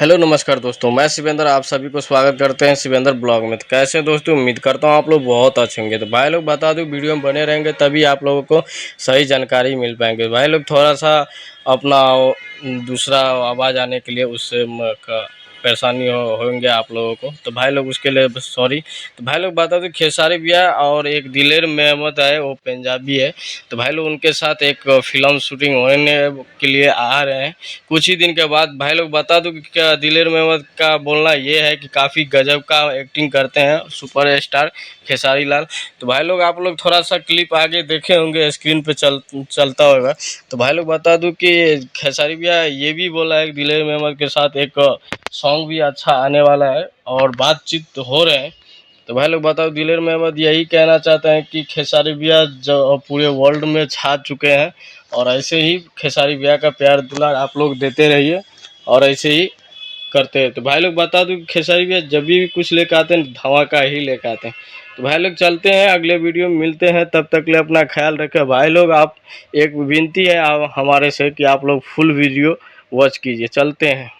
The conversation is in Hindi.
हेलो नमस्कार दोस्तों, मैं शिवेंद्र आप सभी को स्वागत करते हैं शिवेंद्र ब्लॉग में। तो कैसे हैं दोस्तों, उम्मीद करता हूं आप लोग बहुत अच्छे होंगे। तो भाई लोग बता दूं, वीडियो में बने रहेंगे तभी आप लोगों को सही जानकारी मिल पाएंगे। भाई लोग थोड़ा सा अपना दूसरा आवाज़ आने के लिए उससे परेशानी होंगे आप लोगों को, तो भाई लोग उसके लिए सॉरी। तो भाई लोग बता दूं, खेसारी भैया और एक दिलेर मेहमद है, वो पंजाबी है। तो भाई लोग उनके साथ एक फिल्म शूटिंग होने के लिए आ रहे हैं कुछ ही दिन के बाद। भाई लोग बता दूं कि क्या दिलेर मेहमद का बोलना ये है कि काफ़ी गजब का एक्टिंग करते हैं सुपर स्टार खेसारी लाल। तो भाई लोग आप लोग थोड़ा सा क्लिप आगे देखे होंगे, स्क्रीन पे चलता होगा। तो भाई लोग बता दूं कि खेसारी भैया ये भी बोला है कि दिलेर मेहमद के साथ एक सॉन्ग भी अच्छा आने वाला है और बातचीत तो हो रहे हैं। तो भाई लोग बताओ, दिलेर मेहमद यही कहना चाहते हैं कि खेसारी भैया जो पूरे वर्ल्ड में छा चुके हैं और ऐसे ही खेसारी भैया का प्यार दुलार आप लोग देते रहिए और ऐसे ही करते हैं। तो भाई लोग बता दूं कि खेसारी भैया जब भी कुछ लेकर आते हैं धमाका ही लेकर आते हैं। तो भाई लोग चलते हैं, अगले वीडियो में मिलते हैं, तब तक ले अपना ख्याल रखें। भाई लोग आप एक विनती है आप हमारे से कि आप लोग फुल वीडियो वॉच कीजिए। चलते हैं।